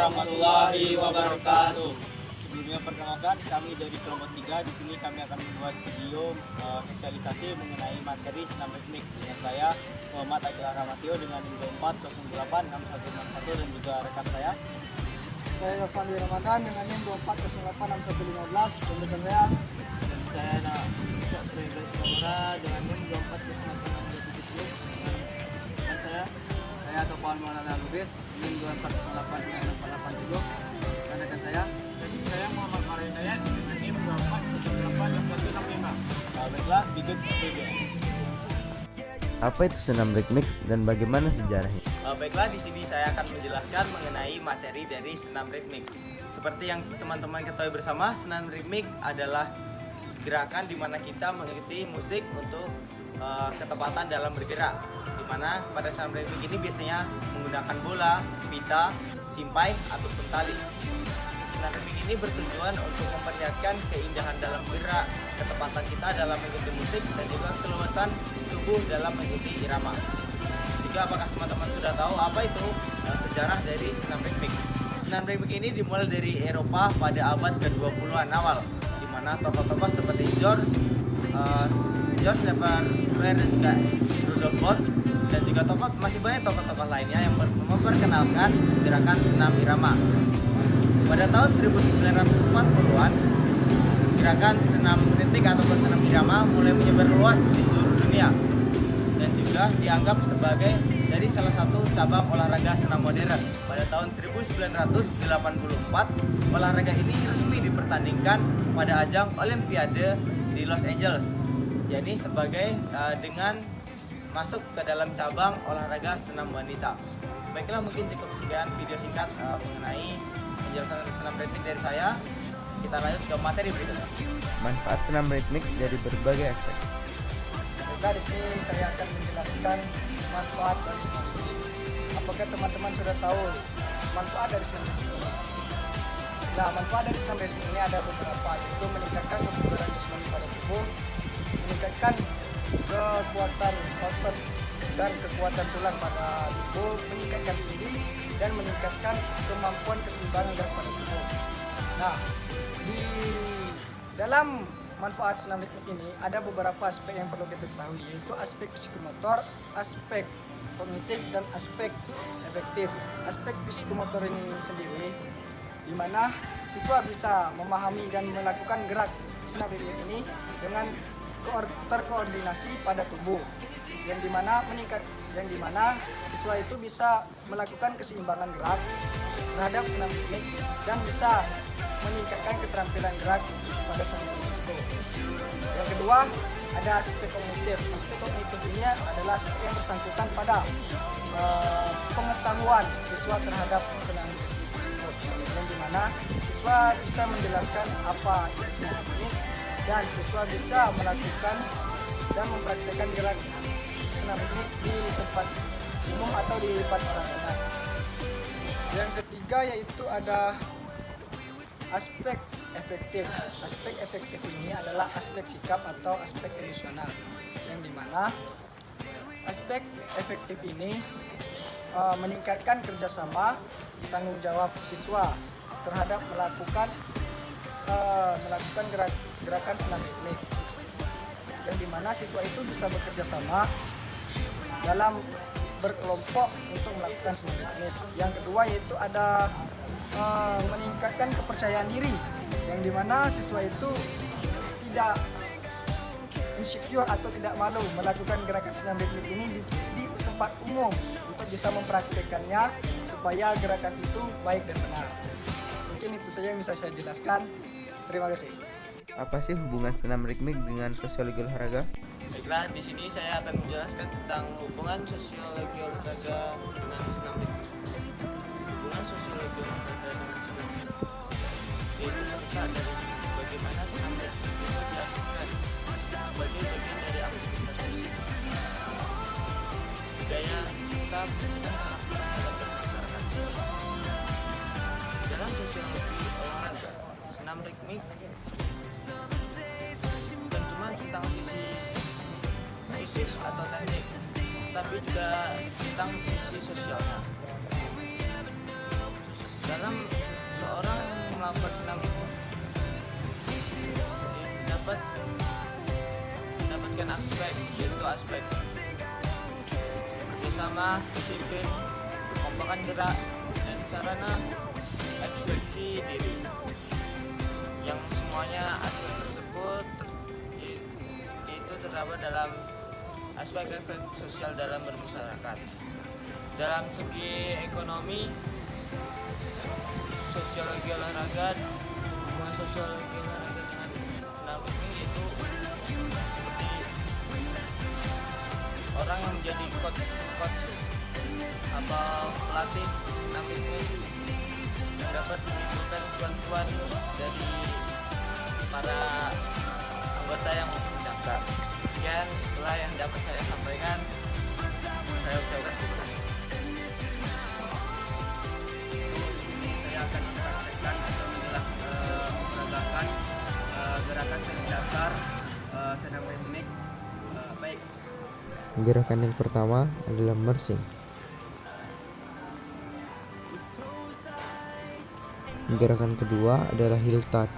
warahmatullahi wabarakatuh. Sebelumnya perkenalkan, kami dari kelompok 3. Di sini kami akan membuat video sosialisasi mengenai materi senam ritmik dengan saya Muhammad Akil Rahmatio dengan NIM 24086161 dan juga rekan saya Fandi Ramadan dengan NIM 24086115 dan rekan saya Cok Fredrik Samura dengan NIM 24086270 dan saya Topan Maulana Lubis NIM 240887 dan rekan saya Muhammad Marinayat dengan NIM 24088165. Baiklah, berikut video. Apa itu senam ritmik dan bagaimana sejarahnya? Baiklah, di sini saya akan menjelaskan mengenai materi dari senam ritmik. Seperti yang teman-teman ketahui bersama, senam ritmik adalah gerakan di mana kita mengikuti musik untuk ketepatan dalam bergerak. Di mana pada senam ritmik ini biasanya menggunakan bola, pita, simpai ataupun tali. Senam ritmik ini bertujuan untuk memperlihatkan keindahan dalam gerak, ketepatan kita dalam mengikuti musik, dan juga keluasan tubuh dalam mengikuti irama. Juga apakah teman-teman sudah tahu apa itu sejarah dari senam ritmik? Senam ritmik ini dimulai dari Eropa pada abad ke-20-an awal, di mana tokoh-tokoh seperti George Lever dan juga Rudolf Borch dan juga masih banyak tokoh-tokoh lainnya yang memperkenalkan gerakan senam irama. Pada tahun 1940-an, gerakan senam ritmik ataupun senam irama mulai menyebar luas di seluruh dunia dan juga dianggap sebagai dari salah satu cabang olahraga senam modern. Pada tahun 1984, olahraga ini resmi dipertandingkan pada ajang Olimpiade di Los Angeles. Jadi sebagai dengan masuk ke dalam cabang olahraga senam wanita. Baiklah, mungkin cukup sekian video singkat mengenai penjelasan senam ritmik dari saya. Kita lanjut ke materi berikutnya. Manfaat senam ritmik dari berbagai aspek. Di sini saya akan menjelaskan manfaat dari senam ritmik. Apakah teman-teman sudah tahu manfaat dari senam ritmik? Nah, manfaat dari senam ritmik ini ada beberapa, yaitu meningkatkan kebugaran jasmani pada tubuh, meningkatkan kekuatan otot dan kekuatan tulang pada tubuh, meningkatkan sendi, dan meningkatkan kemampuan keseimbangan gerak pada tubuh. Nah, di dalam manfaat senam ritmik ini ada beberapa aspek yang perlu kita ketahui, yaitu aspek psikomotor, aspek kognitif, dan aspek efektif. Aspek psikomotor ini sendiri di mana siswa bisa memahami dan melakukan gerak senam ritmik ini dengan terkoordinasi pada tubuh, yang dimana siswa itu bisa melakukan keseimbangan gerak terhadap senam ritmik dan bisa meningkatkan keterampilan gerak pada senam ritmik itu. Yang kedua, ada aspek kognitif. Aspek kognitif ini adalah aspek yang bersangkutan pada pengetahuan siswa terhadap senam ritmik tersebut, yang dimana siswa bisa menjelaskan apa itu senam ritmik dan siswa bisa melakukan dan mempraktikkan gerak senam ritmik di tempat umum atau di tempat orang. Yang ketiga yaitu ada aspek efektif. Aspek efektif ini adalah aspek sikap atau aspek emosional, yang dimana aspek efektif ini meningkatkan kerjasama, tanggung jawab siswa terhadap melakukan gerakan senam ritmik, yang dimana siswa itu bisa bekerja sama dalam berkelompok untuk melakukan senam ritmik. Yang kedua yaitu ada meningkatkan kepercayaan diri, yang dimana siswa itu tidak insecure atau tidak malu melakukan gerakan senam ritmik ini di tempat umum untuk bisa mempraktikkannya supaya gerakan itu baik dan benar. Mungkin itu saja yang bisa saya jelaskan. Terima kasih. Apa sih hubungan senam ritmik dengan sosiologi olahraga? Baiklah, di sini saya akan menjelaskan tentang hubungan sosiologi olahraga dengan senam ritmik. Hubungan sosiologi olahraga dengan senam ritmik yaitu serta dari bagaimana senam ritmik itu diartikan sebagai bagian dari aktivitas sosial, budaya kita dalam bermasyarakat. Dalam sosiologi olahraga, senam ritmik bukan cuma tentang sisi fisik atau teknik, tapi juga tentang sisi sosialnya. dalam seorang melakukan senam itu mendapatkan aspek, yaitu aspek kerjasama, disiplin, kekompakan gerak, dan sarana ekspresi diri, yang semuanya aspek tersebut itu terdapat dalam aspek sosial dalam bermasyarakat. Dalam segi ekonomi, sosiologi olahraga, hubungan sosiologi olahraga dengan senam ini yaitu seperti orang yang menjadi coach atau pelatih senam ini yang dapat menimbulkan cuan-cuan dari para anggota yang mendaftar. Sekian itulah yang dapat saya sampaikan. Saya ucapkan terima kasih. Saya akan mempraktekkan atau menegakkan gerakan senam dasar senam ritmik. Baik. Gerakan yang pertama adalah marching. Gerakan kedua adalah heel touch.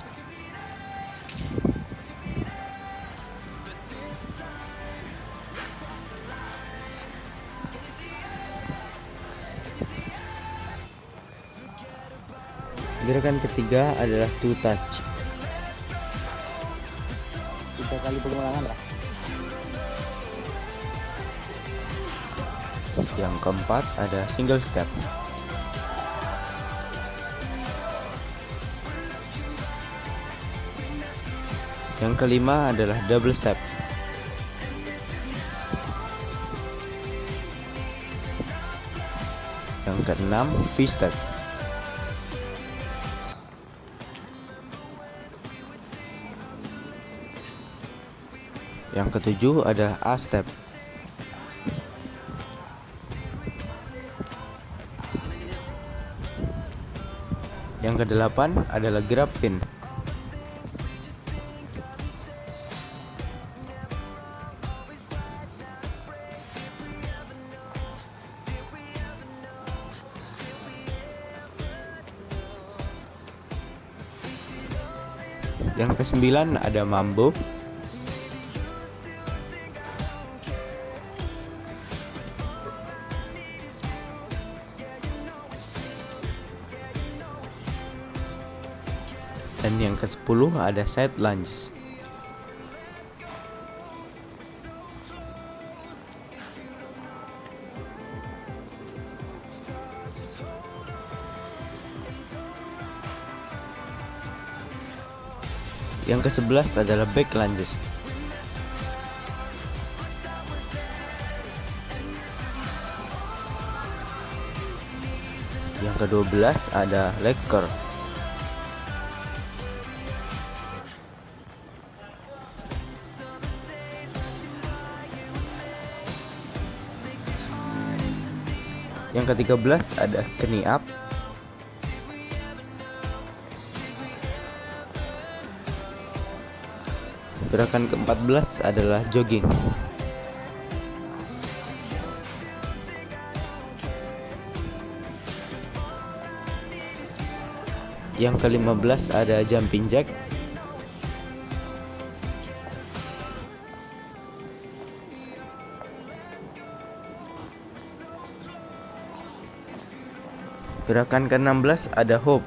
Gerakan ketiga adalah toe touch. 3 kali pengulangan lah. Yang keempat ada single step. Yang kelima adalah double step. Yang keenam V-step. Yang ketujuh adalah A-step. Yang kedelapan adalah grab pin. Yang kesembilan ada mambo. Dan yang ke-10 ada side lunge. Yang ke-11 adalah back lunges. Yang ke-12 ada leg curl. Yang ke-13 ada knee up. Gerakan ke-14 adalah jogging. Yang ke-15 ada jumping jack. Gerakan ke-16 ada hop.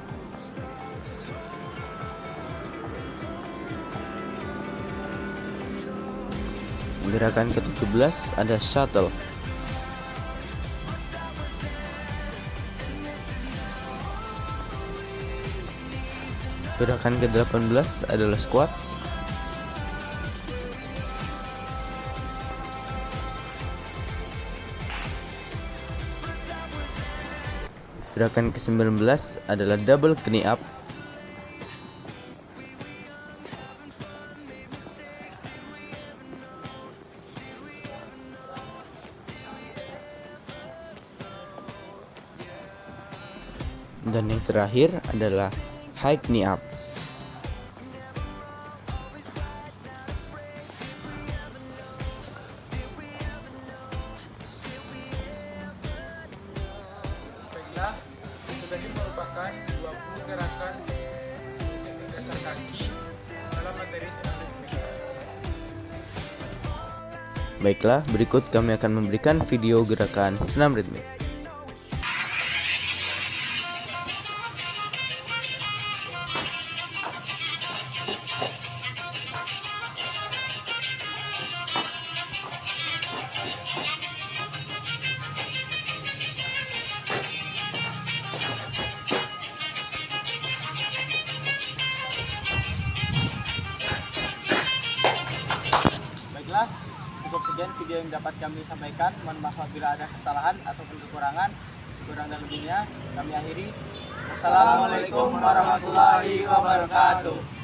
Gerakan ke-17 ada shuttle. Gerakan ke-18 adalah squat. Gerakan ke-19 adalah double knee up. Dan yang terakhir adalah high knee up. Baiklah, tadi merupakan 20 gerakan teknik dasar kaki dalam materi senam ritmik. Baiklah, berikut kami akan memberikan video gerakan senam ritmik. Baiklah, cukup sekian video yang dapat kami sampaikan. Mohon maaf apabila ada kesalahan ataupun kekurangan. Kurang dan lebihnya kami akhiri. Assalamualaikum warahmatullahi wabarakatuh.